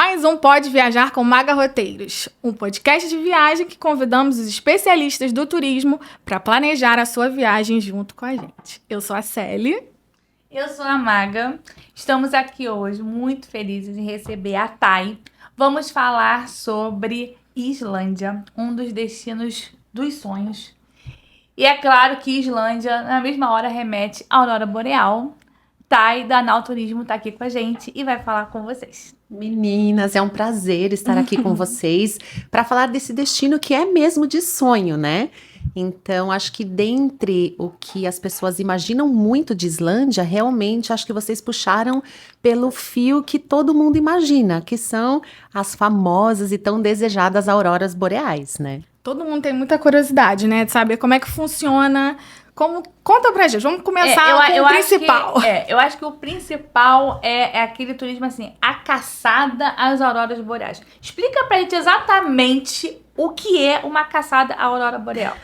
Mais um Pode Viajar com Maga Roteiros, um podcast de viagem que convidamos os especialistas do turismo para planejar a sua viagem junto com a gente. Eu sou a Célia. Eu sou a Maga. Estamos aqui hoje muito felizes em receber a Thay. Vamos falar sobre Islândia, um dos destinos dos sonhos. E é claro que Islândia, na mesma hora, remete à Aurora Boreal. Thay, da Nau Turismo, está aqui com a gente e vai falar com vocês. Meninas, é um prazer estar aqui com vocês para falar desse destino que é mesmo de sonho, né? Então, acho que dentre o que as pessoas imaginam muito de Islândia, realmente acho que vocês puxaram pelo fio que todo mundo imagina, que são as famosas e tão desejadas auroras boreais, né? Todo mundo tem muita curiosidade, né? De saber como é que funciona. Conta pra gente, vamos começar com o principal. Eu acho que o principal é aquele turismo assim, a caçada às auroras boreais. Explica pra gente exatamente o que é uma caçada à aurora boreal.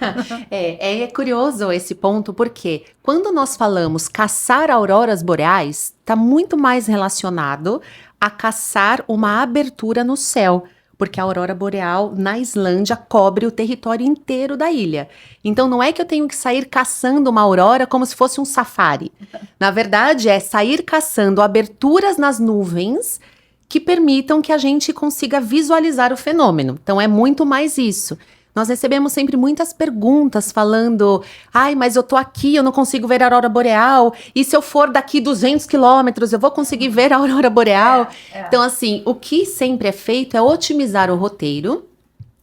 É curioso esse ponto, porque quando nós falamos caçar auroras boreais, está muito mais relacionado a caçar uma abertura no céu. Porque a aurora boreal na Islândia cobre o território inteiro da ilha. Então não é que eu tenho que sair caçando uma aurora como se fosse um safari. Na verdade, é sair caçando aberturas nas nuvens que permitam que a gente consiga visualizar o fenômeno. Então é muito mais isso. Nós recebemos sempre muitas perguntas falando, mas eu tô aqui, eu não consigo ver a aurora boreal, e se eu for daqui 200 quilômetros, eu vou conseguir ver a aurora boreal? Então, assim, o que sempre é feito é otimizar o roteiro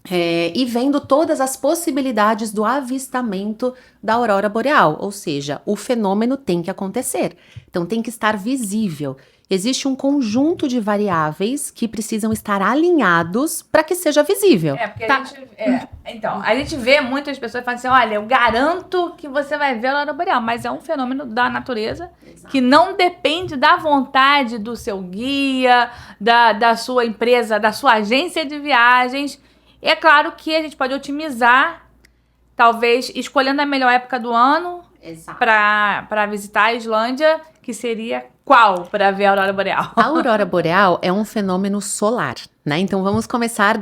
e vendo todas as possibilidades do avistamento da aurora boreal, ou seja, o fenômeno tem que acontecer, então tem que estar visível. Existe um conjunto de variáveis que precisam estar alinhados para que seja visível. A gente vê muitas pessoas falando assim, olha, eu garanto que você vai ver a aurora boreal, mas é um fenômeno da natureza. Exato. Que não depende da vontade do seu guia, da sua empresa, da sua agência de viagens. E é claro que a gente pode otimizar, talvez escolhendo a melhor época do ano para visitar a Islândia, que seria qual para ver a aurora boreal? A aurora boreal é um fenômeno solar, né? Então vamos começar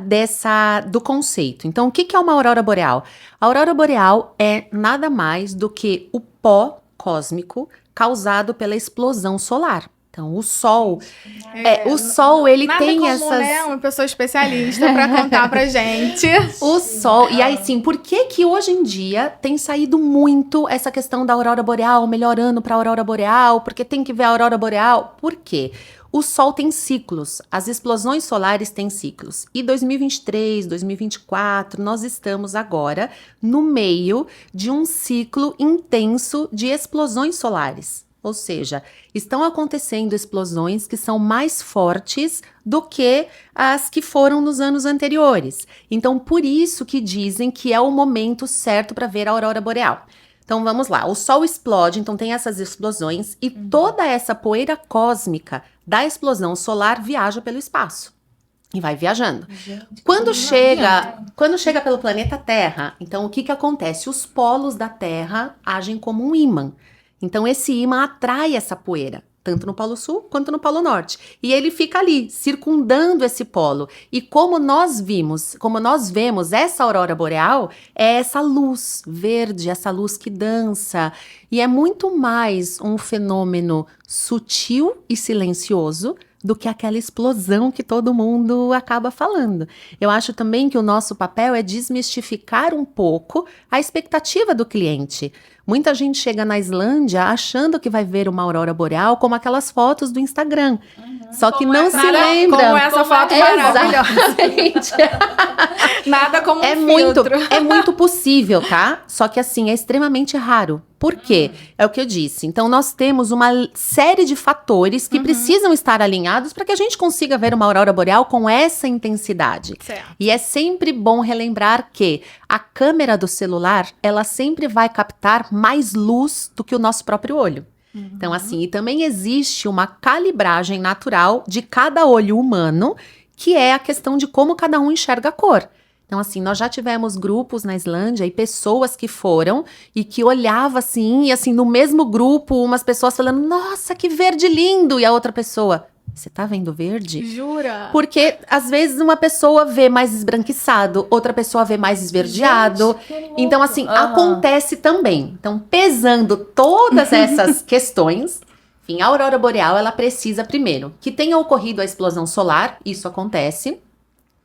do conceito. Então o que é uma aurora boreal? A aurora boreal é nada mais do que o pó cósmico causado pela explosão solar. Então, o Sol, ele nada tem como, essas... né, uma pessoa especialista para contar pra gente. O Sol, e aí sim, por que hoje em dia tem saído muito essa questão da aurora boreal, melhor ano para aurora boreal, porque tem que ver a aurora boreal? Por quê? O Sol tem ciclos, as explosões solares têm ciclos. E 2023, 2024, nós estamos agora no meio de um ciclo intenso de explosões solares. Ou seja, estão acontecendo explosões que são mais fortes do que as que foram nos anos anteriores. Então, por isso que dizem que é o momento certo para ver a aurora boreal. Então, vamos lá. O Sol explode, então tem essas explosões e toda essa poeira cósmica da explosão solar viaja pelo espaço. E vai viajando. Quando chega pelo planeta Terra, então o que acontece? Os polos da Terra agem como um ímã. Então, esse ímã atrai essa poeira, tanto no Polo Sul quanto no Polo Norte. E ele fica ali, circundando esse polo. E como nós vemos essa aurora boreal, é essa luz verde, essa luz que dança. E é muito mais um fenômeno sutil e silencioso do que aquela explosão que todo mundo acaba falando. Eu acho também que o nosso papel é desmistificar um pouco a expectativa do cliente. Muita gente chega na Islândia achando que vai ver uma aurora boreal como aquelas fotos do Instagram. Só que não se lembra. Como essa foto maravilhosa. Nada como filtro. É muito possível, tá? Só que assim, é extremamente raro. Por quê? É o que eu disse. Então, nós temos uma série de fatores que precisam estar alinhados para que a gente consiga ver uma aurora boreal com essa intensidade. Certo. E é sempre bom relembrar que a câmera do celular, ela sempre vai captar mais luz do que o nosso próprio olho. Então, assim, e também existe uma calibragem natural de cada olho humano, que é a questão de como cada um enxerga a cor. Então, assim, nós já tivemos grupos na Islândia e pessoas que foram e que olhavam assim, e assim, no mesmo grupo, umas pessoas falando, nossa, que verde lindo! E a outra pessoa, Você tá vendo verde? Jura? Porque, às vezes, uma pessoa vê mais esbranquiçado, outra pessoa vê mais esverdeado. Gente, que louco. Então, assim, Aham. acontece também. Então, pesando todas essas questões, enfim, a aurora boreal, ela precisa, primeiro, que tenha ocorrido a explosão solar, isso acontece.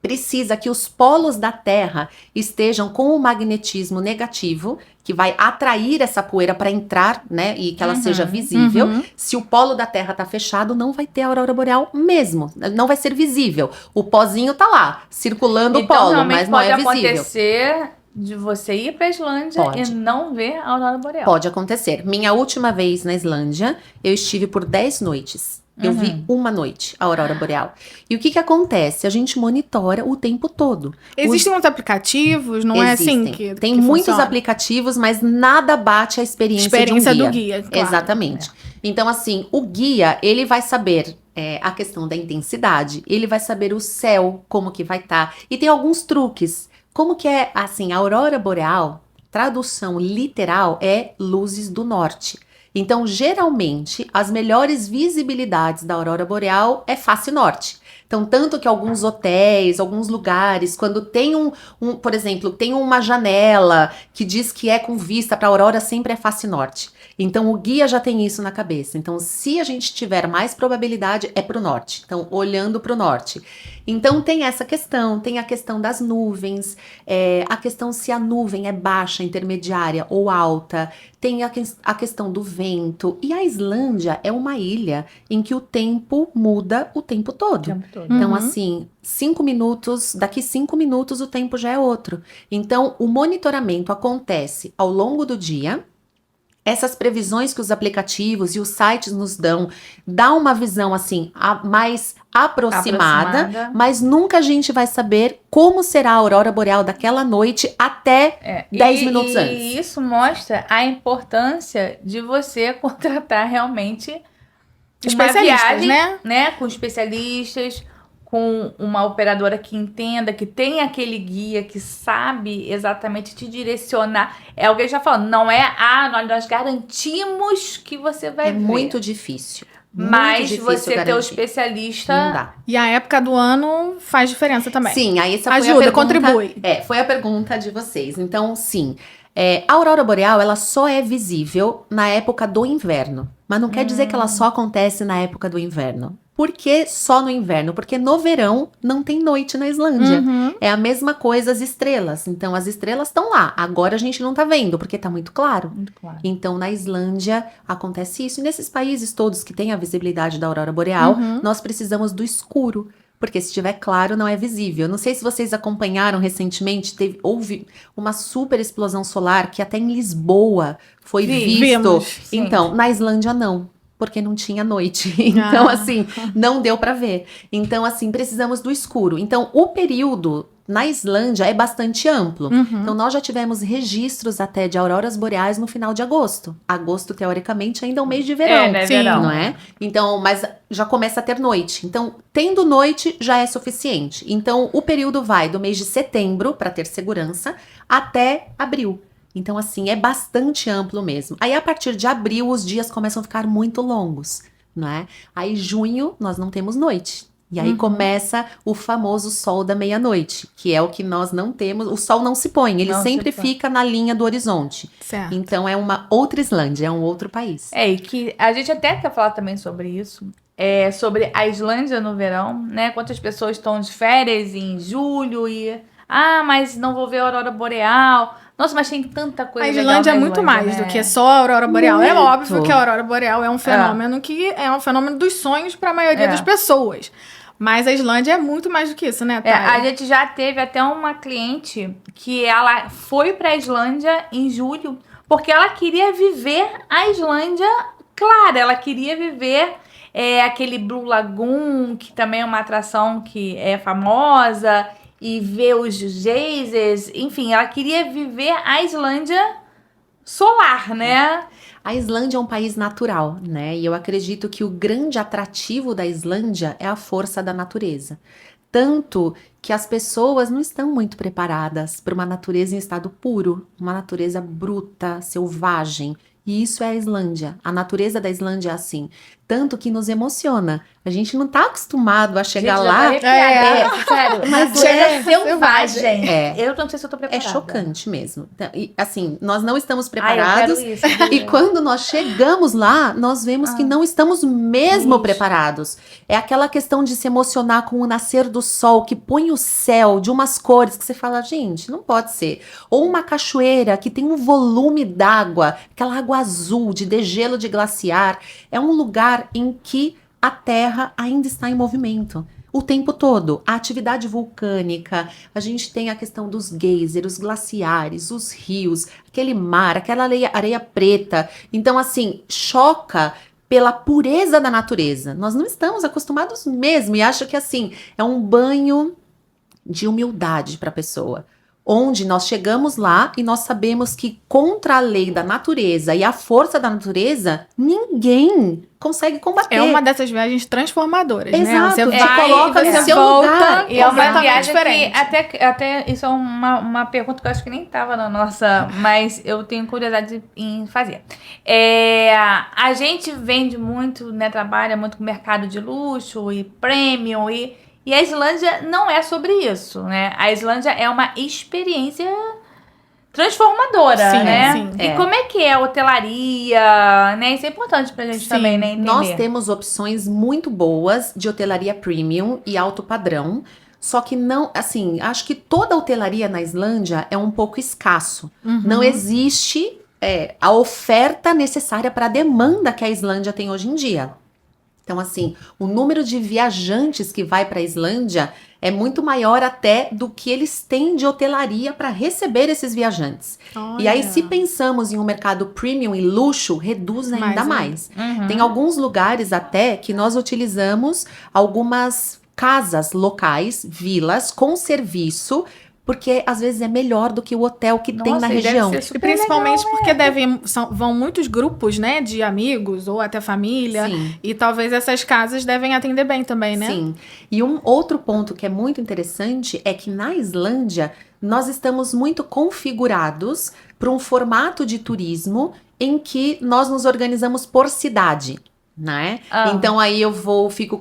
Precisa que os polos da Terra estejam com o magnetismo negativo, que vai atrair essa poeira para entrar, né, e que ela seja visível. Se o polo da Terra tá fechado, não vai ter aurora boreal mesmo, não vai ser visível. O pozinho tá lá, circulando o Então, polo, realmente mas não pode é visível. acontecer de você ir pra Islândia Pode. e não ver a aurora boreal. Pode acontecer. Minha última vez na Islândia, eu estive por 10 noites. Eu vi uma noite a aurora boreal. E o que acontece? A gente monitora o tempo todo. Existem uns aplicativos, não é assim Existem. que Tem que muitos funciona? aplicativos, mas nada bate a experiência de um Experiência guia. do guia, claro. Exatamente. Então, assim, o guia, ele vai saber a questão da intensidade, ele vai saber o céu, como que vai estar. E tem alguns truques. Como que é, assim, a aurora boreal, tradução literal é luzes do norte. Então, geralmente, as melhores visibilidades da aurora boreal é face norte. Então, tanto que alguns hotéis, alguns lugares, quando tem por exemplo, tem uma janela que diz que é com vista para a aurora, sempre é face norte. Então, o guia já tem isso na cabeça. Então, se a gente tiver mais probabilidade, é para o norte. Então, olhando para o norte. Então, tem essa questão, tem a questão das nuvens, a questão se a nuvem é baixa, intermediária ou alta, tem a questão do vento. E a Islândia é uma ilha em que o tempo muda o tempo todo. O tempo todo. Então, assim, 5 minutos, daqui 5 minutos o tempo já é outro. Então, o monitoramento acontece ao longo do dia. Essas previsões que os aplicativos e os sites nos dá uma visão, assim, mais aproximada, mas nunca a gente vai saber como será a aurora boreal daquela noite até 10 minutos antes. E isso mostra a importância de você contratar realmente uma Especialistas, viagem, né? com especialistas, com uma operadora que entenda, que tem aquele guia, que sabe exatamente te direcionar. É alguém já falando, não é, nós garantimos que você vai ver. É muito difícil. Mas difícil você ter o garantir. especialista... Não dá. E a época do ano faz diferença também. Sim, aí essa foi Ajuda, a pergunta, contribui. Foi a pergunta de vocês. Então, sim, a aurora boreal, ela só é visível na época do inverno. Mas não quer dizer que ela só acontece na época do inverno. Por que só no inverno? Porque no verão não tem noite na Islândia. É a mesma coisa as estrelas. Então, as estrelas estão lá. Agora a gente não tá vendo, porque tá muito claro. Muito claro. Então, na Islândia, acontece isso. E nesses países todos que têm a visibilidade da aurora boreal, nós precisamos do escuro. Porque se estiver claro, não é visível. Não sei se vocês acompanharam recentemente, houve uma super explosão solar que até em Lisboa foi visto. Vimos, sim. Então, na Islândia não. Porque não tinha noite. Então, assim, não deu pra ver. Então, assim, precisamos do escuro. Então, o período na Islândia é bastante amplo. Então, nós já tivemos registros até de auroras boreais no final de agosto. Agosto, teoricamente, ainda é um mês de verão. né? Sim. Verão. Não é? Então, mas já começa a ter noite. Então, tendo noite já é suficiente. Então, o período vai do mês de setembro, para ter segurança, até abril. Então, assim, é bastante amplo mesmo. Aí, a partir de abril, os dias começam a ficar muito longos, não é? Aí, junho, nós não temos noite. E aí começa o famoso sol da meia-noite, que é o que nós não temos. O sol não se põe, ele Não sempre se põe. fica na linha do horizonte. Certo. Então, é uma outra Islândia, é um outro país. E que a gente até quer falar também sobre isso. Sobre a Islândia no verão, né? Quantas pessoas estão de férias em julho e... mas não vou ver a aurora boreal. Nossa, mas tem tanta coisa A legal Islândia na é muito Islândia, mais né? do que só a aurora boreal. É Muito. óbvio que a aurora boreal é um fenômeno que é um fenômeno dos sonhos para a maioria das pessoas. Mas a Islândia é muito mais do que isso, né, Thay? A gente já teve até uma cliente que ela foi pra Islândia em julho porque ela queria viver a Islândia clara. Ela queria viver aquele Blue Lagoon, que também é uma atração que é famosa, e ver os geysers. Enfim, ela queria viver a Islândia solar, né? A Islândia é um país natural, né? E eu acredito que o grande atrativo da Islândia é a força da natureza. Tanto que as pessoas não estão muito preparadas para uma natureza em estado puro, uma natureza bruta, selvagem. E isso é a Islândia. A natureza da Islândia é assim. tanto que nos emociona. A gente não tá acostumado a chegar Gente, lá. já tô arrepiada, sério. Mas Natureza selvagem. É. Eu não sei se eu tô É preparada. chocante mesmo. Então, e, assim, nós não estamos Eu preparados. quero isso. E quando nós chegamos lá, nós vemos que não estamos mesmo Isso. preparados. É aquela questão de se emocionar com o nascer do sol, que põe o céu de umas cores que você fala, gente, não pode ser. Ou uma cachoeira que tem um volume d'água, aquela água azul, de degelo de glaciar. É um lugar em que a Terra ainda está em movimento. O tempo todo, a atividade vulcânica, a gente tem a questão dos geysers, os glaciares, os rios, aquele mar, aquela areia preta. Então, assim, choca pela pureza da natureza. Nós não estamos acostumados mesmo e acho que, assim, é um banho de humildade para a pessoa. Onde nós chegamos lá e nós sabemos que contra a lei da natureza e a força da natureza, ninguém consegue combater. É uma dessas viagens transformadoras, né? Exato, Você te vai, coloca você no seu volta lugar. e É uma completamente viagem diferente. que até isso é uma pergunta que eu acho que nem estava na nossa, mas eu tenho curiosidade em fazer. A gente vende muito, né, trabalha muito com mercado de luxo e premium e a Islândia não é sobre isso, né? A Islândia é uma experiência transformadora, Sim, né? sim. E como é que é a hotelaria, né? Isso é importante pra gente Sim, também, né? Entender. Nós temos opções muito boas de hotelaria premium e alto padrão. Só que não, assim, acho que toda hotelaria na Islândia é um pouco escasso. Não existe a oferta necessária para a demanda que a Islândia tem hoje em dia. Então, assim, o número de viajantes que vai para a Islândia é muito maior até do que eles têm de hotelaria para receber esses viajantes. E aí, se pensamos em um mercado premium e luxo, reduz ainda mais. Uhum. Tem alguns lugares até que nós utilizamos algumas casas locais, vilas com serviço, porque às vezes é melhor do que o hotel que tem na Nossa, e deve região. ser E super principalmente porque vão muitos grupos, né, de amigos ou até família. Sim. E talvez essas casas devem atender bem também, né? Sim. E um outro ponto que é muito interessante é que na Islândia nós estamos muito configurados para um formato de turismo em que nós nos organizamos por cidade, né? Então aí eu fico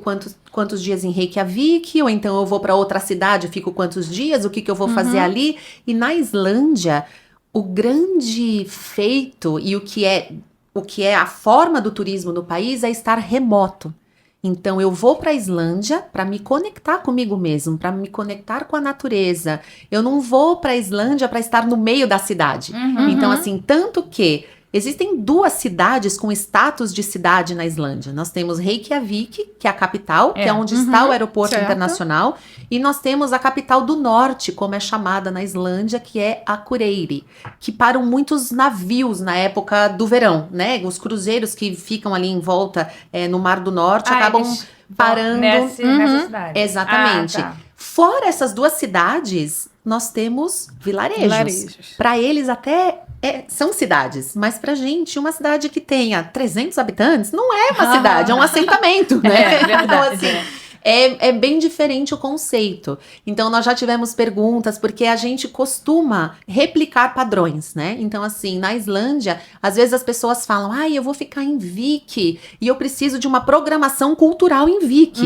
quantos dias em Reykjavik, ou então eu vou para outra cidade, eu fico quantos dias, o que eu vou fazer ali? E na Islândia, o grande feito e o que é a forma do turismo no país é estar remoto. Então eu vou para a Islândia para me conectar comigo mesmo, para me conectar com a natureza. Eu não vou para a Islândia para estar no meio da cidade. Então assim, tanto que existem 2 cidades com status de cidade na Islândia. Nós temos Reykjavik, que é a capital, que é onde está o aeroporto certo. internacional, e nós temos a capital do norte, como é chamada na Islândia, que é Akureyri, que param muitos navios na época do verão, né? Os cruzeiros que ficam ali em volta no Mar do Norte acabam eles parando. nessa cidade. Exatamente. Ah, tá. Fora essas 2 cidades, nós temos vilarejos. Vilarejos. Para eles até são cidades, mas pra gente, uma cidade que tenha 300 habitantes não é uma cidade, é um assentamento, né? É verdade, Então, assim, é bem diferente o conceito. Então, nós já tivemos perguntas, porque a gente costuma replicar padrões, né? Então, assim, na Islândia, às vezes as pessoas falam, eu vou ficar em Vik e eu preciso de uma programação cultural em Vik.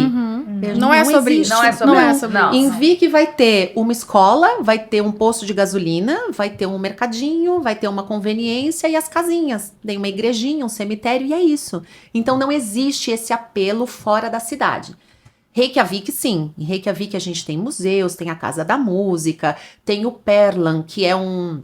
Não é sobre existe. isso. Não é sobre Não é isso. sobre Não. Em Vik vai ter uma escola, vai ter um posto de gasolina, vai ter um mercadinho, vai ter uma conveniência e as casinhas. Tem uma igrejinha, um cemitério e é isso. Então não existe esse apelo fora da cidade. Reykjavik, sim. Em Reykjavik a gente tem museus, tem a Casa da Música, tem o Perlan, que é um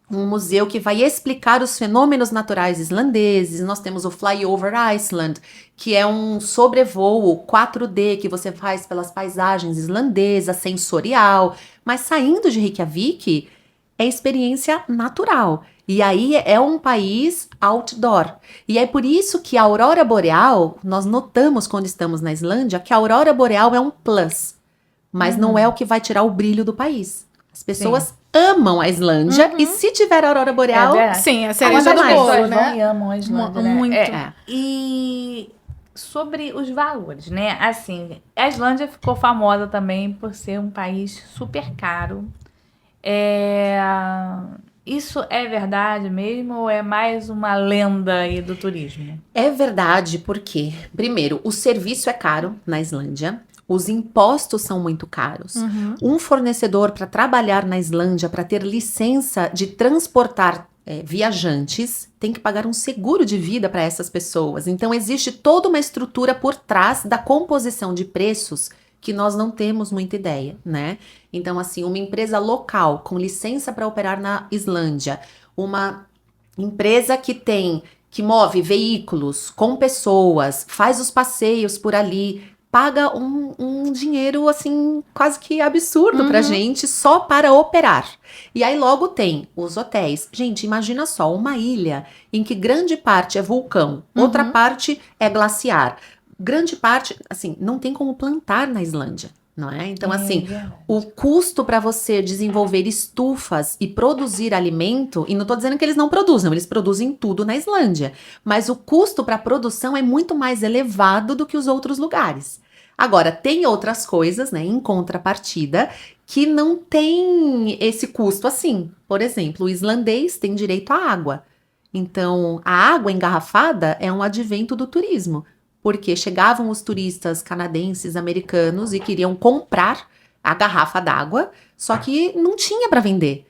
museu que vai explicar os fenômenos naturais islandeses. Nós temos o Flyover Iceland, que é um sobrevoo 4D que você faz pelas paisagens islandesas, sensorial. Mas saindo de Reykjavik, é experiência natural. E aí é um país outdoor. E é por isso que a aurora boreal, nós notamos quando estamos na Islândia, que a aurora boreal é um plus. Mas não é o que vai tirar o brilho do país. As pessoas amam a Islândia e se tiver aurora boreal, Sim, a Ainda cereja do mais. bolo, pessoas né? vão e amam a Islândia, né? Muito. E sobre os valores, né? Assim, a Islândia ficou famosa também por ser um país super caro. Isso é verdade mesmo ou é mais uma lenda aí do turismo? É verdade, porque, primeiro, o serviço é caro na Islândia. Os impostos são muito caros. Um fornecedor para trabalhar na Islândia, para ter licença de transportar viajantes, tem que pagar um seguro de vida para essas pessoas. Então, existe toda uma estrutura por trás da composição de preços que nós não temos muita ideia, né? Então, assim, uma empresa local com licença para operar na Islândia, uma empresa que move veículos com pessoas, faz os passeios por ali, paga um dinheiro, assim, quase que absurdo pra gente só para operar. E aí logo tem os hotéis. Gente, imagina só, uma ilha em que grande parte é vulcão, outra parte é glaciar. Grande parte, assim, não tem como plantar na Islândia, não é? Então, assim, o custo para você desenvolver estufas e produzir alimento, e não tô dizendo que eles não produzem, eles produzem tudo na Islândia, mas o custo para produção é muito mais elevado do que os outros lugares. Agora, tem outras coisas, né, em contrapartida, que não tem esse custo assim. Por exemplo, o islandês tem direito à água. Então, a água engarrafada é um advento do turismo, porque chegavam os turistas canadenses, americanos e queriam comprar a garrafa d'água, só que não tinha para vender.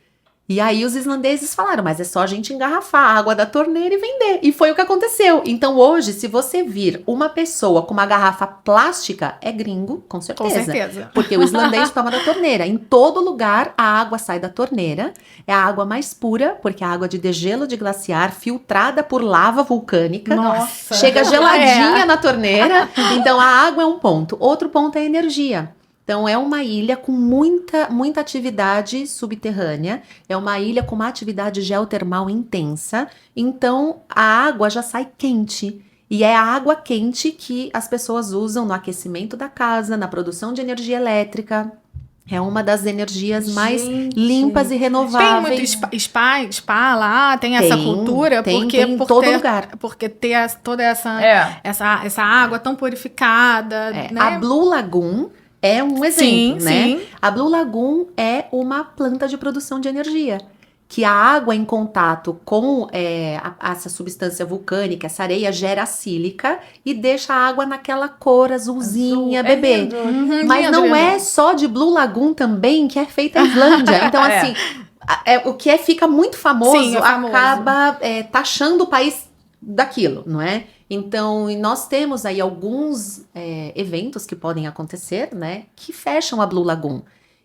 E aí os islandeses falaram, mas é só a gente engarrafar a água da torneira e vender. E foi o que aconteceu. Então hoje, se você vir uma pessoa com uma garrafa plástica, é gringo, com certeza. Com certeza. Porque o islandês toma da torneira. Em todo lugar, a água sai da torneira. É a água mais pura, porque é a água de degelo de glaciar, filtrada por lava vulcânica. Nossa. Chega geladinha na torneira. Então a água é um ponto. Outro ponto é a energia. Então, é uma ilha com muita atividade subterrânea, é uma ilha com uma atividade geotermal intensa, então a água já sai quente. E é a água quente que as pessoas usam no aquecimento da casa, na produção de energia elétrica. É uma das energias mais limpas e renováveis. Tem muito spa lá, tem essa cultura, tem porque em todo lugar. Porque ter toda essa água tão purificada, né? A Blue Lagoon é um exemplo, né? Sim. A Blue Lagoon é uma planta de produção de energia, que a água em contato com essa substância vulcânica, essa areia, gera sílica e deixa a água naquela cor azulzinha, bebê. Mas não é só de Blue Lagoon também que é feita a Islândia. Então, assim, o que fica muito famoso, Sim, é famoso. acaba taxando o país daquilo, não é? Então, nós temos aí alguns eventos que podem acontecer, né, que fecham a Blue Lagoon.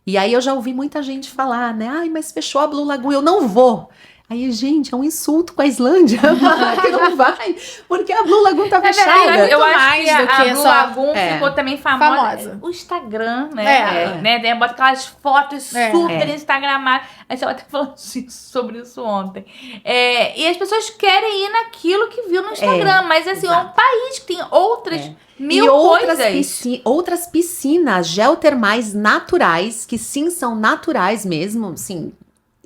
E aí eu já ouvi muita gente falar, né, ai, mas fechou a Blue Lagoon, eu não vou. Aí, gente, é um insulto com a Islândia, falar que não vai, porque a Blue Lagoon tá fechada. Eu acho mais que do que a Blue só- Lagoon ficou também famosa. O Instagram, né? Né? Bota aquelas fotos super instagramadas. A gente tava até falando sobre isso ontem. E as pessoas querem ir naquilo que viu no Instagram. Mas assim, é um país que tem outras mil coisas. Outras piscinas geotermais naturais, que sim são naturais mesmo, sim,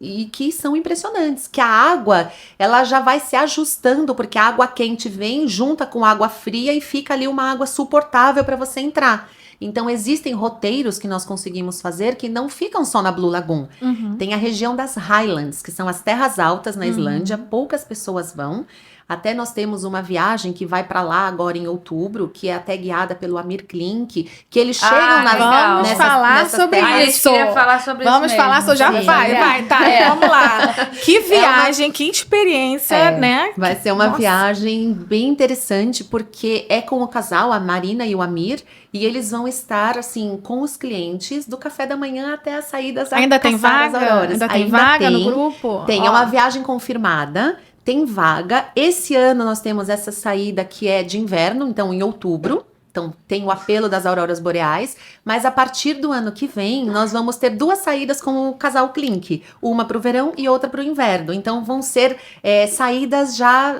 e que são impressionantes, que a água, ela já vai se ajustando, porque a água quente vem, junta com água fria e fica ali uma água suportável para você entrar. Então, existem roteiros que nós conseguimos fazer que não ficam só na Blue Lagoon. Tem a região das Highlands, que são as terras altas na Islândia, poucas pessoas vão. Até nós temos uma viagem que vai para lá agora em outubro, que é até guiada pelo Amir Klink, que eles chegam Vamos falar sobre terras. isso. Falar sobre Vamos isso falar sobre... Já Sim. vai, vamos lá. Que viagem, que experiência, né? Vai ser uma viagem bem interessante, porque é com o casal, a Marina e o Amir, e eles vão estar, assim, com os clientes do café da manhã até as saídas Ainda tem caçar as vaga? auroras. Ainda tem vaga no grupo? Tem, é uma viagem confirmada, tem vaga. Esse ano nós temos essa saída que é de inverno, então em outubro. Então tem o apelo das auroras boreais, mas a partir do ano que vem nós vamos ter 2 saídas com o casal Klink, uma para o verão e outra para o inverno. Então vão ser saídas já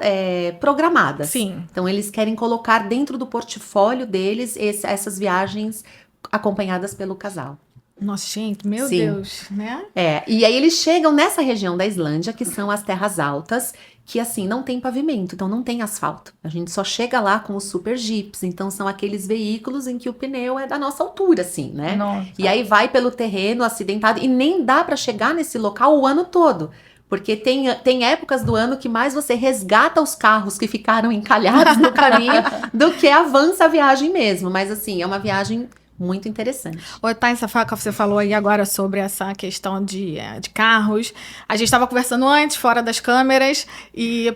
programadas. Sim. Então eles querem colocar dentro do portfólio deles essas viagens acompanhadas pelo casal. Nossa, gente, meu Sim. Deus, né? E aí eles chegam nessa região da Islândia, que são as terras altas, que assim, não tem pavimento, então não tem asfalto. A gente só chega lá com os super jeeps, então são aqueles veículos em que o pneu é da nossa altura, assim, né? Nossa. E aí vai pelo terreno acidentado, e nem dá pra chegar nesse local o ano todo, Porque tem épocas do ano que mais você resgata os carros que ficaram encalhados no caminho do que avança a viagem mesmo. Mas assim, é uma viagem muito interessante. Ô, Thais, você falou aí agora sobre essa questão de carros. A gente estava conversando antes, fora das câmeras, e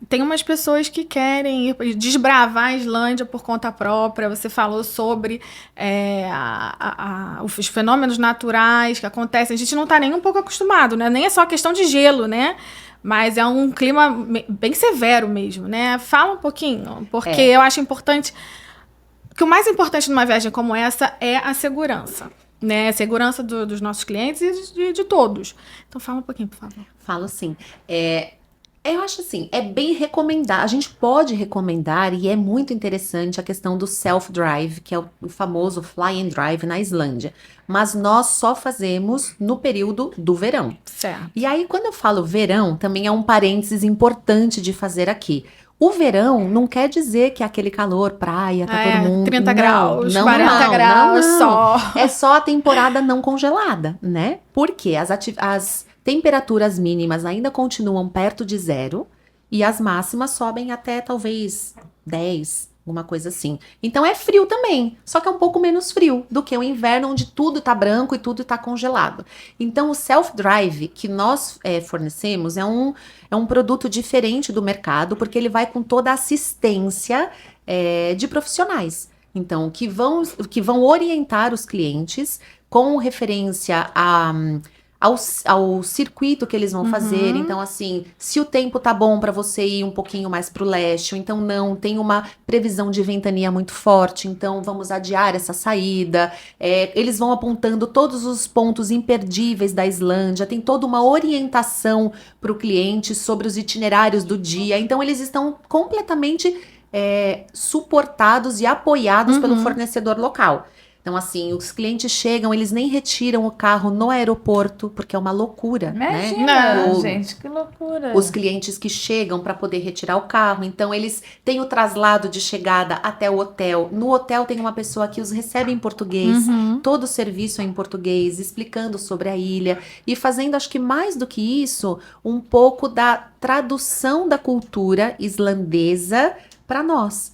tem umas pessoas que querem desbravar a Islândia por conta própria. Você falou sobre os fenômenos naturais que acontecem. A gente não está nem um pouco acostumado, né? Nem é só questão de gelo, né? Mas é um clima bem severo mesmo, né? Fala um pouquinho, porque eu acho importante... que o mais importante numa viagem como essa é a segurança, né? A segurança dos nossos clientes e de todos. Então, fala um pouquinho, por favor. Falo sim. Eu acho assim, é bem recomendar. A gente pode recomendar, e é muito interessante, a questão do self-drive, que é o famoso fly and drive na Islândia. Mas nós só fazemos no período do verão. Certo. E aí, quando eu falo verão, também é um parênteses importante de fazer aqui. O verão não quer dizer que é aquele calor, praia, tá todo mundo... 30 graus, não, 40 graus, sol. É só a temporada não congelada, né? Porque as temperaturas mínimas ainda continuam perto de zero e as máximas sobem até talvez 10, alguma coisa assim. Então é frio também, só que é um pouco menos frio do que o inverno, onde tudo tá branco e tudo tá congelado. Então o self-drive que nós fornecemos é um produto diferente do mercado, porque ele vai com toda a assistência de profissionais. Então, que vão orientar os clientes com referência ao circuito que eles vão fazer. Então, assim, se o tempo tá bom para você ir um pouquinho mais pro leste, ou então não, tem uma previsão de ventania muito forte, então vamos adiar essa saída. Eles vão apontando todos os pontos imperdíveis da Islândia, tem toda uma orientação para o cliente sobre os itinerários do dia. Então, eles estão completamente suportados e apoiados pelo fornecedor local. Então, assim, os clientes chegam, eles nem retiram o carro no aeroporto, porque é uma loucura, Imagina, né? gente, que loucura. Os clientes que chegam para poder retirar o carro, então eles têm o traslado de chegada até o hotel. No hotel tem uma pessoa que os recebe em português, todo o serviço é em português, explicando sobre a ilha e fazendo, acho que mais do que isso, um pouco da tradução da cultura islandesa para nós.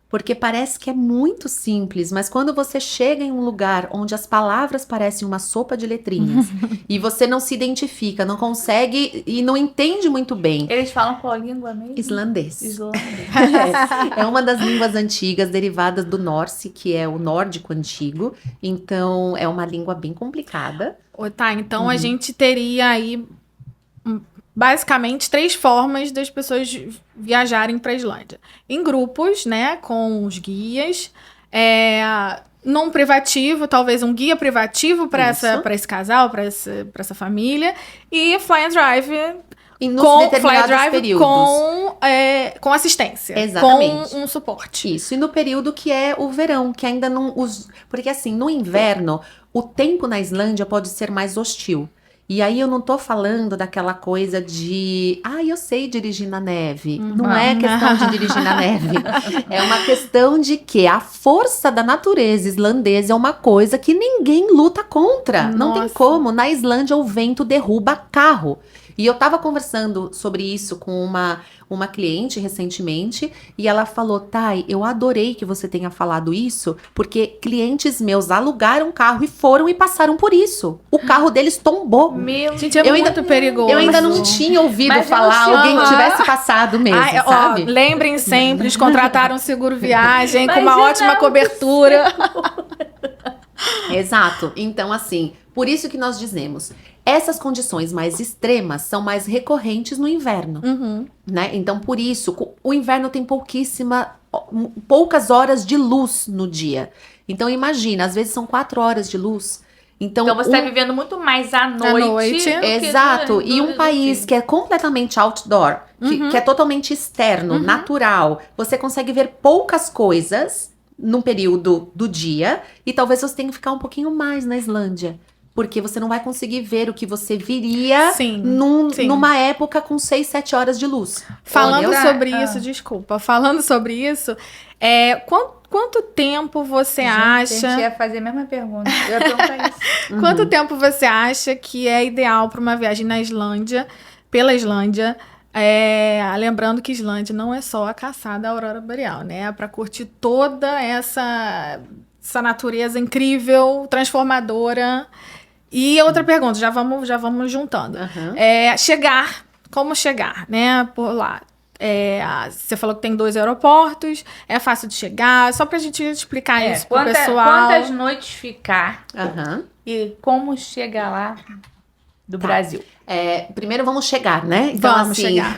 Porque parece que é muito simples, mas quando você chega em um lugar onde as palavras parecem uma sopa de letrinhas e você não se identifica, não consegue e não entende muito bem. Eles falam qual língua mesmo? Islandês. Islandês. É uma das línguas antigas derivadas do Norse, que é o nórdico antigo. Então, é uma língua bem complicada. Tá, então a gente teria aí basicamente 3 formas das pessoas viajarem para a Islândia. Em grupos, né, com os guias, num privativo, talvez um guia privativo para esse casal, para essa família, e fly and drive E nos determinados períodos. Com assistência. Exatamente. Com um suporte. Isso, e no período que é o verão, que ainda não... Porque assim, no inverno, o tempo na Islândia pode ser mais hostil. E aí eu não tô falando daquela coisa de... eu sei dirigir na neve. Não é questão de dirigir na neve. É uma questão de que a força da natureza islandesa é uma coisa que ninguém luta contra. Não tem como. Na Islândia o vento derruba carro. E eu tava conversando sobre isso com uma cliente recentemente, e ela falou, Thay, eu adorei que você tenha falado isso, porque clientes meus alugaram carro e foram e passaram por isso. O carro deles tombou. Gente, é muito perigoso. Eu ainda não tinha ouvido falar alguém que tivesse passado mesmo, sabe? Lembrem sempre de contratar um seguro viagem com uma ótima cobertura. Exato. Então, assim, por isso que nós dizemos, essas condições mais extremas são mais recorrentes no inverno, né? Então, por isso, o inverno tem poucas horas de luz no dia. Então, imagina, às vezes são 4 horas de luz. Então você tá vivendo muito mais à noite. Exato. E um país que é completamente outdoor, que é totalmente externo, natural, você consegue ver poucas coisas num período do dia, e talvez você tenha que ficar um pouquinho mais na Islândia. Porque você não vai conseguir ver o que você viria numa época com 6, 7 horas de luz. Falando sobre isso, quanto tempo você acha... A gente ia fazer a mesma pergunta. Eu ia perguntar isso. Quanto tempo você acha que é ideal para uma viagem na Islândia? pela Islândia. Lembrando que Islândia não é só a caçada à aurora boreal, né? É para curtir toda essa natureza incrível, transformadora. E outra pergunta, já vamos juntando. Como chegar, né? Por lá. Você falou que tem 2 aeroportos, é fácil de chegar, só pra gente explicar isso pro pessoal. Quantas noites ficar e como chegar lá do Brasil? Primeiro vamos chegar, né? Então, vamos chegar.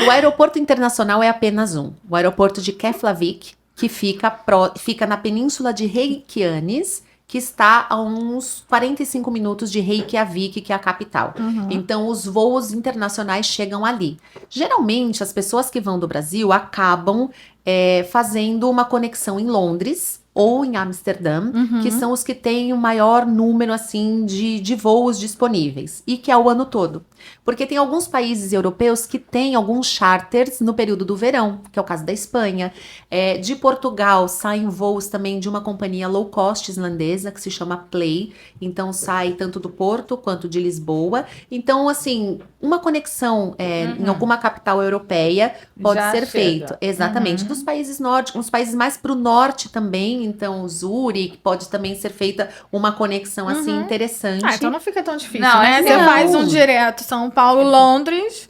O aeroporto internacional é apenas um. O aeroporto de Keflavik, que fica na península de Reykjanes, que está a uns 45 minutos de Reykjavik, que é a capital. Então, os voos internacionais chegam ali. Geralmente, as pessoas que vão do Brasil acabam fazendo uma conexão em Londres ou em Amsterdã, que são os que têm o maior número, assim, de voos disponíveis, e que é o ano todo. Porque tem alguns países europeus que têm alguns charters no período do verão, que é o caso da Espanha. De Portugal saem voos também de uma companhia low cost islandesa, que se chama Play, então sai tanto do Porto quanto de Lisboa. Então, assim, uma conexão em alguma capital europeia pode ser feita. Exatamente. Dos países nórdicos, os países mais para o norte também, então Zurique, pode também ser feita uma conexão assim interessante. Então não fica tão difícil, né? Você faz um direto São Paulo, Londres,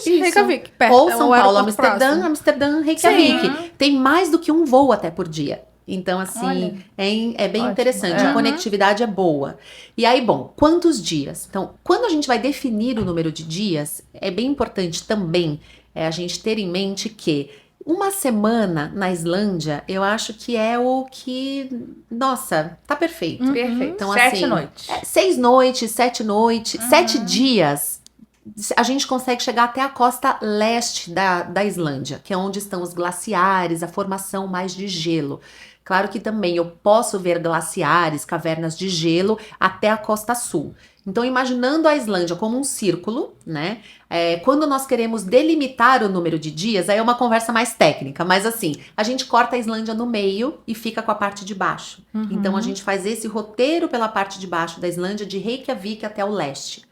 Reykjavik, perto. Ou São Paulo, Amsterdã, Reykjavik. Tem mais do que um voo até por dia. Então, assim, é bem interessante. A conectividade é boa. E aí, bom, quantos dias? Então, quando a gente vai definir o número de dias, é bem importante também a gente ter em mente que uma semana na Islândia, eu acho que é o que... Nossa, tá perfeito. Perfeito. Então, 7 noites. 6 noites, 7 noites, 7 dias. A gente consegue chegar até a costa leste da Islândia, que é onde estão os glaciares, a formação mais de gelo. Claro que também eu posso ver glaciares, cavernas de gelo até a costa sul. Então, imaginando a Islândia como um círculo, né? Quando nós queremos delimitar o número de dias, aí é uma conversa mais técnica, mas assim, a gente corta a Islândia no meio e fica com a parte de baixo. Então, a gente faz esse roteiro pela parte de baixo da Islândia, de Reykjavik até o leste.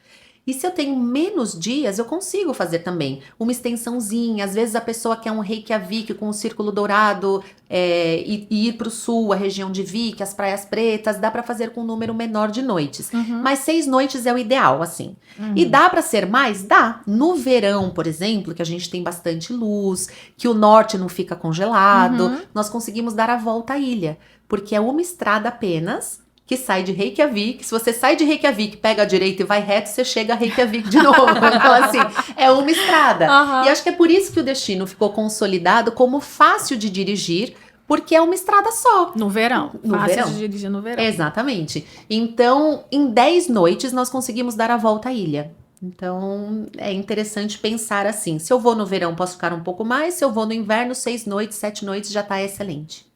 E se eu tenho menos dias, eu consigo fazer também uma extensãozinha. Às vezes a pessoa quer um Reykjavik com um círculo dourado e ir para o sul, a região de Vik, as Praias Pretas, dá para fazer com um número menor de noites. Mas 6 noites é o ideal, assim. E dá para ser mais? Dá. No verão, por exemplo, que a gente tem bastante luz, que o norte não fica congelado, nós conseguimos dar a volta à ilha, porque é uma estrada apenas que sai de Reykjavik. Se você sai de Reykjavik, pega a direita e vai reto, você chega a Reykjavik de novo. Então, assim, é uma estrada. E acho que é por isso que o destino ficou consolidado como fácil de dirigir, porque é uma estrada só. No verão. Fácil de dirigir no verão. Exatamente. Então, em 10 noites, nós conseguimos dar a volta à ilha. Então, é interessante pensar assim. Se eu vou no verão, posso ficar um pouco mais. Se eu vou no inverno, 6 noites, 7 noites, já tá excelente.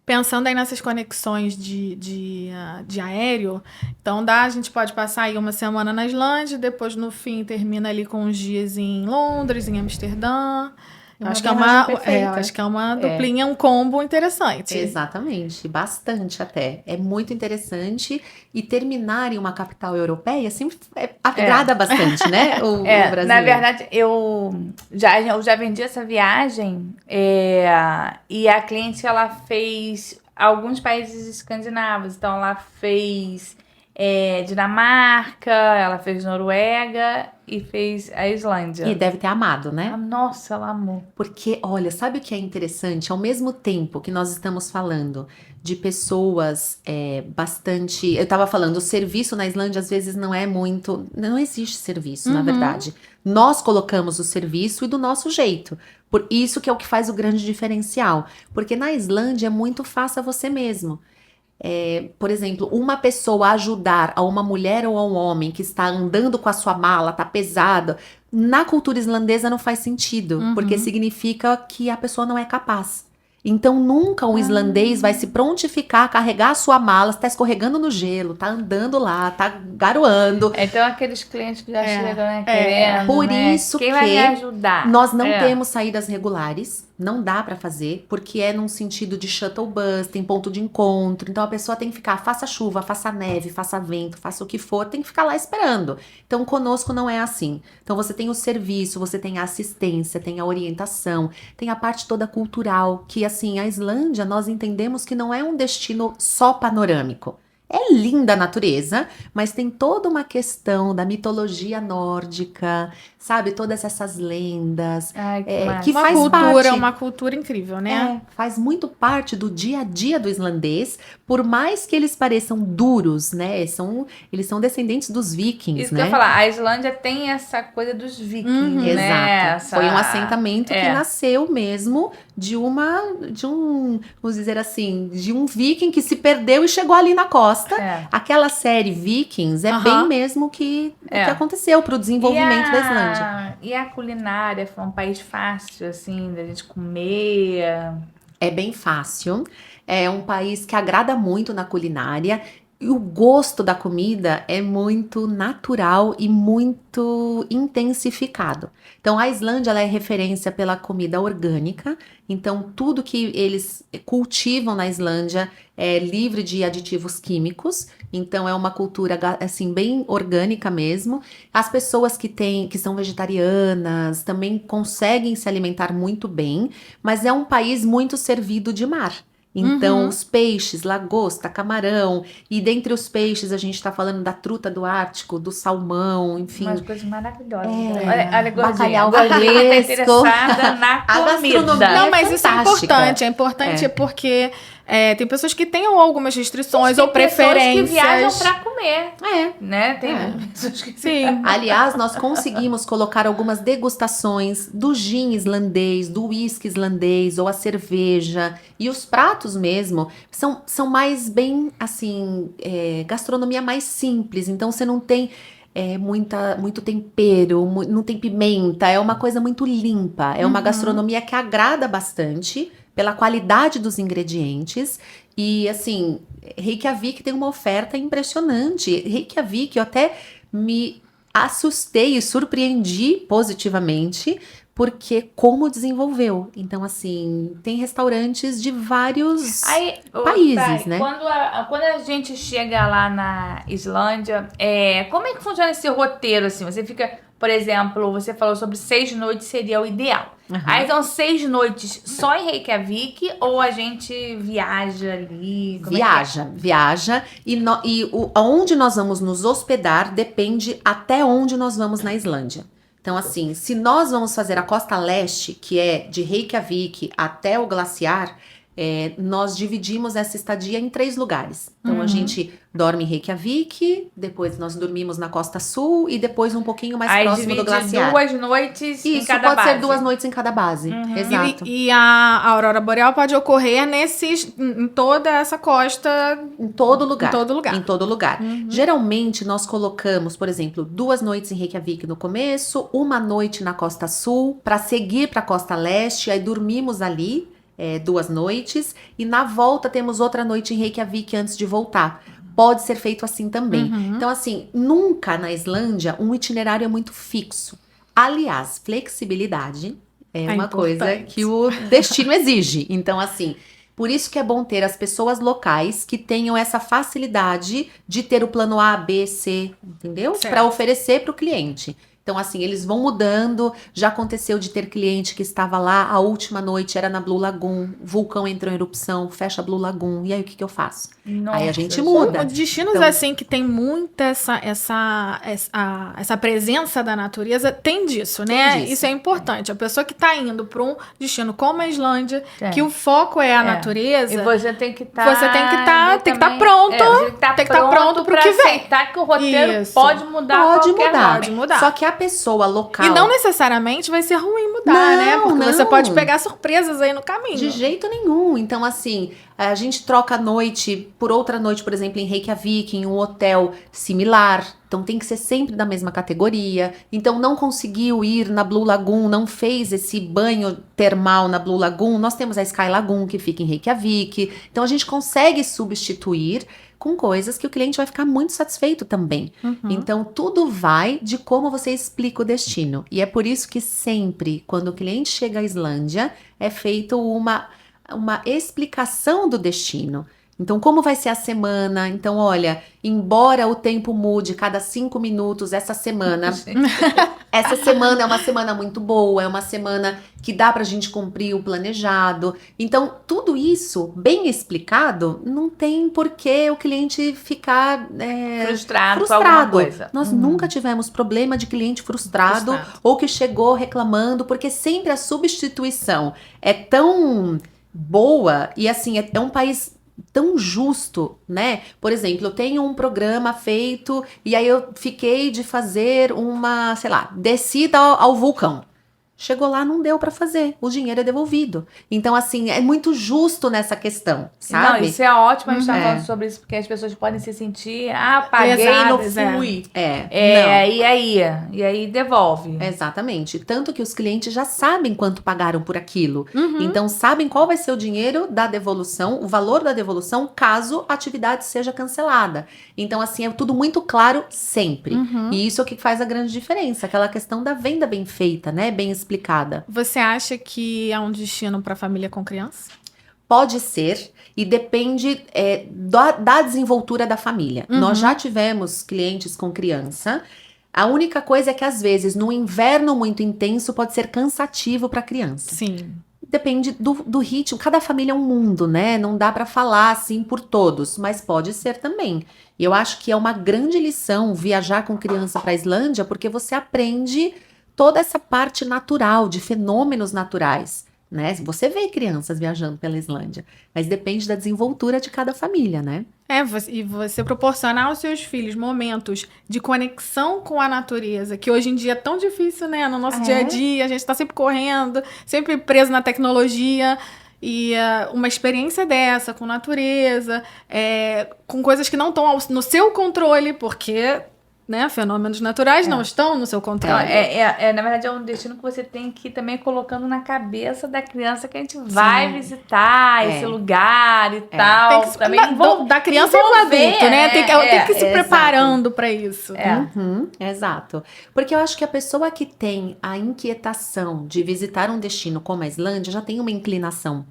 Pensando aí nessas conexões de aéreo, então a gente pode passar aí uma semana na Islândia, depois no fim termina ali com uns dias em Londres, em Amsterdã. Acho que é uma duplinha, um combo interessante. Exatamente, bastante até. É muito interessante. E terminar em uma capital europeia sempre agrada bastante, né? O brasileiro. Na verdade, eu já vendi essa viagem e a cliente, ela fez alguns países escandinavos. Então, ela fez Dinamarca, ela fez Noruega e fez a Islândia. E deve ter amado, né? Nossa, ela amou. Porque, olha, sabe o que é interessante? Ao mesmo tempo que nós estamos falando de pessoas bastante... Eu tava falando, o serviço na Islândia às vezes não é muito... Não existe serviço, na verdade. Nós colocamos o serviço e do nosso jeito. Por isso que é o que faz o grande diferencial. Porque na Islândia é muito faça você mesmo. Por exemplo, uma pessoa ajudar a uma mulher ou a um homem que está andando com a sua mala, tá pesado, na cultura islandesa não faz sentido, porque significa que a pessoa não é capaz. Então nunca um islandês vai se prontificar a carregar a sua mala, está escorregando no gelo, tá andando lá, tá garoando. Então aqueles clientes que já chegam, né, querendo, Por né? isso Quem vai me ajudar? Nós não temos saídas regulares. Não dá pra fazer, porque é num sentido de shuttle bus, tem ponto de encontro. Então a pessoa tem que ficar, faça chuva, faça neve, faça vento, faça o que for, tem que ficar lá esperando. Então conosco não é assim. Então você tem o serviço, você tem a assistência, tem a orientação, tem a parte toda cultural, que assim, a Islândia nós entendemos que não é um destino só panorâmico. É linda a natureza, mas tem toda uma questão da mitologia nórdica, sabe? Todas essas lendas, Ai, que que Uma faz cultura, parte... uma cultura incrível, né? faz muito parte do dia a dia do islandês, por mais que eles pareçam duros, né? Eles são descendentes dos vikings, Isso né? que eu ia falar, a Islândia tem essa coisa dos vikings, né? Exato. Essa- Foi um assentamento que É. nasceu mesmo de um, vamos dizer assim, de um viking que se perdeu e chegou ali na costa. É. Aquela série Vikings é Aham. bem mesmo o que aconteceu pro desenvolvimento da Islândia. E a culinária foi um país fácil, assim, da gente comer. É bem fácil. É um país que agrada muito na culinária. E o gosto da comida é muito natural e muito intensificado. Então, a Islândia ela é referência pela comida orgânica. Então, tudo que eles cultivam na Islândia é livre de aditivos químicos. Então, é uma cultura assim bem orgânica mesmo. As pessoas que são vegetarianas também conseguem se alimentar muito bem, mas é um país muito servido de mar. Então, os peixes, lagosta, camarão, e dentre os peixes a gente tá falando da truta do Ártico, do salmão, enfim. Umas coisas maravilhosas. É, Olha, bacalhau Gordinha tá fresco. interessada na A gastronomia. comida. Não, mas isso é fantástica. importante. É importante porque tem pessoas que têm algumas restrições Tem ou preferências. pessoas que viajam pra comer, É. né? Tem pessoas que... Sim. Aliás, nós conseguimos colocar algumas degustações do gin islandês, do whisky islandês, ou a cerveja, e os pratos mesmo são mais bem, assim, gastronomia mais simples, então você não tem muito tempero, não tem pimenta, é uma coisa muito limpa, é uma gastronomia que agrada bastante pela qualidade dos ingredientes. E assim, Reykjavik tem uma oferta impressionante. Reykjavik, eu até me assustei e surpreendi positivamente, porque como desenvolveu. Então, assim, tem restaurantes de vários países, Thay, né? Quando a gente chega lá na Islândia, como é que funciona esse roteiro, assim? Você fica, por exemplo, você falou sobre 6 noites seria o ideal. Uhum. Aí são 6 noites só em Reykjavik ou a gente viaja ali? Como Viaja. E aonde nós vamos nos hospedar depende até onde nós vamos na Islândia. Então, assim, se nós vamos fazer a costa leste, que é de Reykjavik até o glaciar, nós dividimos essa estadia em 3 lugares. Então, a gente dorme em Reykjavik, depois nós dormimos na costa sul e depois um pouquinho mais Aí próximo do divide glaciar. 2 noites em Isso, cada pode base. ser 2 noites em cada base. Exato. E a aurora boreal pode ocorrer em toda essa costa. Em todo lugar. Em todo lugar. Em todo lugar. Geralmente, nós colocamos, por exemplo, 2 noites em Reykjavik no começo, 1 noite na costa sul, para seguir para a costa leste, aí dormimos ali 2 noites, e na volta temos outra noite em Reykjavik antes de voltar. Pode ser feito assim também. Então, assim, nunca na Islândia um itinerário é muito fixo. Aliás, flexibilidade é uma importante. coisa que o destino exige. Então, assim, por isso que é bom ter as pessoas locais que tenham essa facilidade de ter o plano A, B, C, entendeu? Certo. Para oferecer para o cliente. Então, assim, eles vão mudando. Já aconteceu de ter cliente que estava lá, a última noite era na Blue Lagoon, vulcão entrou em erupção, fecha a Blue Lagoon, e aí o que eu faço? Nossa, Aí a gente muda. Destinos Então- assim que tem muita essa presença da natureza, tem disso, né? Tem disso. Isso é importante. A pessoa que tá indo para um destino como a Islândia, É. que o foco é a natureza, E você tem que estar... Você tem que estar pronto, você tem que estar pronto pro pra que vem. aceitar que o roteiro Isso. pode mudar a Pode qualquer mudar. hora. Pode mudar. Só que a pessoa local... E não necessariamente vai ser ruim mudar, Não, né? Porque você não. pode pegar surpresas aí no caminho. De jeito nenhum. Então, assim, a gente troca a noite por outra noite, por exemplo, em Reykjavik, em um hotel similar. Então, tem que ser sempre da mesma categoria. Então, não conseguiu ir na Blue Lagoon, não fez esse banho termal na Blue Lagoon. Nós temos a Sky Lagoon, que fica em Reykjavik. Então, a gente consegue substituir com coisas que o cliente vai ficar muito satisfeito também. Então, tudo vai de como você explica o destino. E é por isso que sempre, quando o cliente chega à Islândia, é feito uma explicação do destino. Então, como vai ser a semana? Então, olha, embora o tempo mude cada 5 minutos, essa semana é uma semana muito boa, é uma semana que dá pra gente cumprir o planejado. Então, tudo isso, bem explicado, não tem por que o cliente ficar frustrado com alguma coisa. Nós nunca tivemos problema de cliente frustrado ou que chegou reclamando, porque sempre a substituição é tão boa e assim, é um país tão justo, né? Por exemplo, eu tenho um programa feito e aí eu fiquei de fazer uma, sei lá, descida ao vulcão. Chegou lá, não deu pra fazer. O dinheiro é devolvido. Então, assim, é muito justo nessa questão, sabe? Não, isso é ótimo a gente tá falando sobre isso, porque as pessoas podem se sentir, paguei e não fui. E aí devolve. Exatamente. Tanto que os clientes já sabem quanto pagaram por aquilo. Então, sabem qual vai ser o dinheiro da devolução, o valor da devolução, caso a atividade seja cancelada. Então, assim, é tudo muito claro sempre. E isso é o que faz a grande diferença. Aquela questão da venda bem feita, né? Bem explicada. Você acha que é um destino para família com criança? Pode ser, e depende da desenvoltura da família. Nós já tivemos clientes com criança. A única coisa é que, às vezes, no inverno muito intenso, pode ser cansativo para a criança. Sim. Depende do ritmo. Cada família é um mundo, né? Não dá para falar assim por todos, mas pode ser também. E eu acho que é uma grande lição viajar com criança para a Islândia, porque você aprende toda essa parte natural, de fenômenos naturais, né? Você vê crianças viajando pela Islândia, mas depende da desenvoltura de cada família, né? E você proporcionar aos seus filhos momentos de conexão com a natureza, que hoje em dia é tão difícil, né? No nosso dia a dia, a gente tá sempre correndo, sempre preso na tecnologia. E uma experiência dessa, com natureza, com coisas que não estão no seu controle, porque... né? Fenômenos naturais não estão no seu controle. Na verdade, é um destino que você tem que ir também colocando na cabeça da criança que a gente vai visitar esse lugar e tal. Tem que também da criança e do adulto, né? Tem que ir se preparando para isso. Exato. Porque eu acho que a pessoa que tem a inquietação de visitar um destino como a Islândia já tem uma inclinação,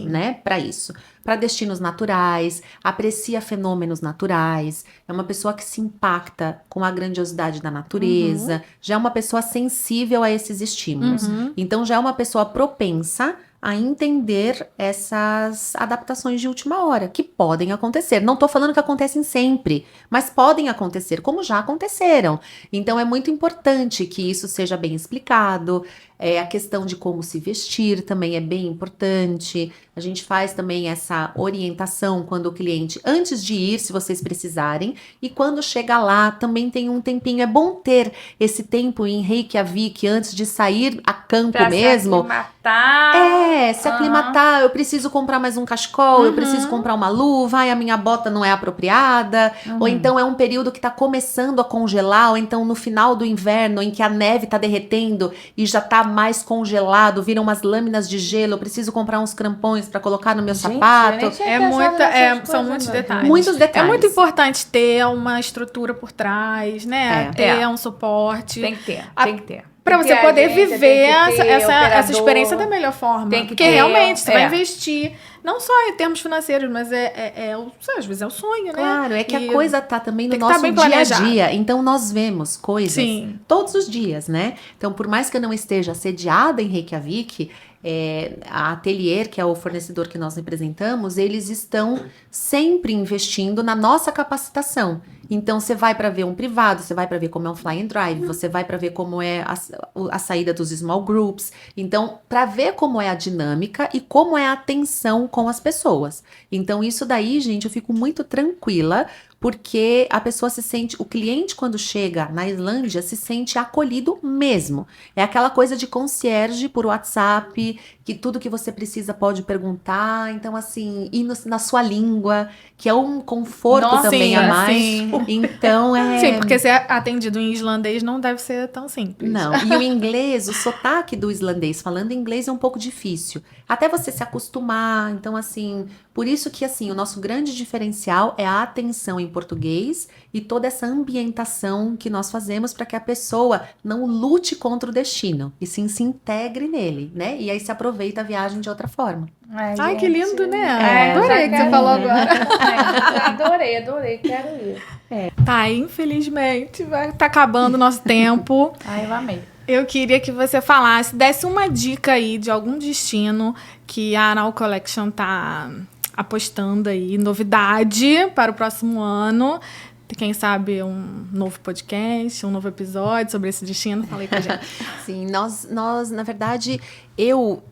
né, para isso. Para destinos naturais, aprecia fenômenos naturais, é uma pessoa que se impacta com a grandiosidade da natureza, já é uma pessoa sensível a esses estímulos. Então, já é uma pessoa propensa a entender essas adaptações de última hora, que podem acontecer. Não estou falando que acontecem sempre, mas podem acontecer, como já aconteceram. Então, é muito importante que isso seja bem explicado. A questão de como se vestir também é bem importante. A gente faz também essa orientação quando o cliente, antes de ir, se vocês precisarem, e quando chega lá, também tem um tempinho. É bom ter esse tempo em Reykjavik, antes de sair a campo pra mesmo. Se aclimatar. Eu preciso comprar mais um cachecol, eu preciso comprar uma luva, a minha bota não é apropriada. Ou então é um período que tá começando a congelar, ou então no final do inverno, em que a neve tá derretendo e já tá mais congelado, viram umas lâminas de gelo, eu preciso comprar uns crampões para colocar no meu sapato. São muitos detalhes. Muitos detalhes. É muito importante ter uma estrutura por trás, né? Ter um suporte. Tem que ter. Pra você poder viver essa experiência da melhor forma. Porque realmente você vai investir, não só em termos financeiros, mas às vezes é o sonho, né? Claro, é que a coisa tá também no nosso dia a dia. Então, nós vemos coisas todos os dias, né? Então, por mais que eu não esteja sediada em Reykjavik, a Atelier, que é o fornecedor que nós representamos, eles estão sempre investindo na nossa capacitação. Então, você vai para ver um privado, você vai para ver como é um fly and drive, você vai para ver como é a saída dos small groups. Então, para ver como é a dinâmica e como é a atenção com as pessoas. Então, isso daí, gente, eu fico muito tranquila porque a pessoa se sente, o cliente quando chega na Islândia se sente acolhido mesmo. É aquela coisa de concierge por WhatsApp, que tudo que você precisa pode perguntar, então assim, e na sua língua, que é um conforto também a mais. Sim. Então Sim, porque ser atendido em islandês não deve ser tão simples. Não, e o inglês, o sotaque do islandês, falando inglês é um pouco difícil. Até você se acostumar, então assim, por isso que assim, o nosso grande diferencial é a atenção em português e toda essa ambientação que nós fazemos para que a pessoa não lute contra o destino, e sim se integre nele, né? E aí se aproveita a viagem de outra forma. Ai, que lindo, né? É, Adorei que você falou agora. Adorei, quero ir. Tá, infelizmente, tá acabando o nosso tempo. Ai, eu amei. Eu queria que você falasse, desse uma dica aí de algum destino que a Anal Collection tá apostando aí, novidade para o próximo ano. Quem sabe um novo podcast, um novo episódio sobre esse destino. Fala aí com a gente. Sim, nós na verdade, eu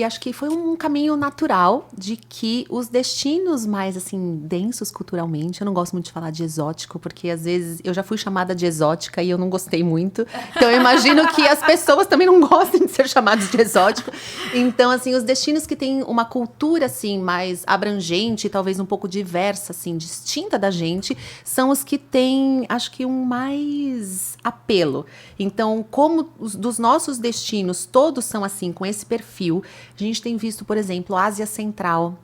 acho que foi um caminho natural de que os destinos mais, assim, densos culturalmente, eu não gosto muito de falar de exótico, porque às vezes eu já fui chamada de exótica e eu não gostei muito, então eu imagino que as pessoas também não gostem de ser chamadas de exótico. Então, assim, os destinos que têm uma cultura, assim, mais abrangente, talvez um pouco diversa, assim, distinta da gente, são os que têm, acho que, um mais apelo. Então, como dos nossos destinos, todos são assim, com esse perfil, a gente tem visto, por exemplo, a Ásia Central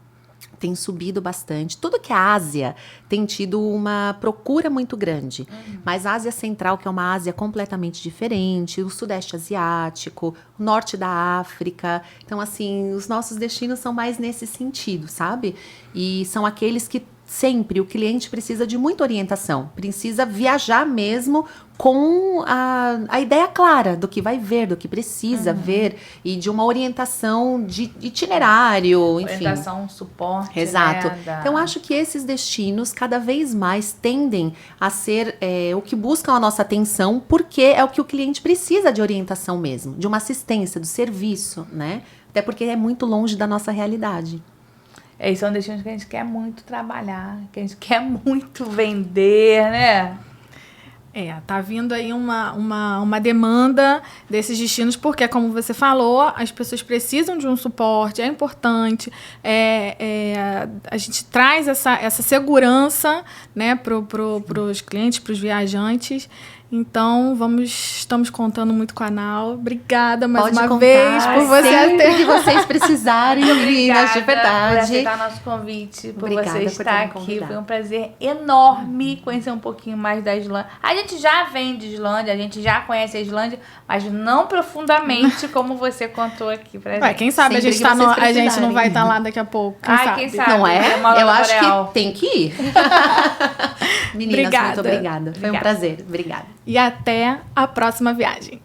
tem subido bastante. Tudo que é Ásia tem tido uma procura muito grande. Mas a Ásia Central, que é uma Ásia completamente diferente, o Sudeste Asiático, o Norte da África. Então, assim, os nossos destinos são mais nesse sentido, sabe? E são aqueles que sempre o cliente precisa de muita orientação, precisa viajar mesmo com a ideia clara do que vai ver, do que precisa ver, e de uma orientação de itinerário, enfim. Orientação, suporte. Exato. Né, Então, acho que esses destinos cada vez mais tendem a ser o que buscam a nossa atenção, porque é o que o cliente precisa de orientação mesmo, de uma assistência, do serviço, né? Até porque é muito longe da nossa realidade. Esses são destinos que a gente quer muito trabalhar, que a gente quer muito vender, né? Tá vindo aí uma demanda desses destinos, porque, como você falou, as pessoas precisam de um suporte, é importante, a gente traz essa segurança, né, pros clientes, pros viajantes. Então, estamos contando muito com a Anal. Obrigada mais uma vez por você ter que vocês precisarem, meninas, de por verdade. aceitar nosso convite, por Obrigada você por estar ter me aqui. convidado. Foi um prazer enorme conhecer um pouquinho mais da Islândia. A gente já vem de Islândia, a gente já conhece a Islândia, mas não profundamente como você contou aqui pra gente. Quem sabe a gente, a gente não vai estar lá daqui a pouco. Quem sabe? Não é? Uma Eu acho Boreal. que tem que ir. Meninas, Obrigada. muito obrigada. Foi um prazer. Obrigada. E até a próxima viagem.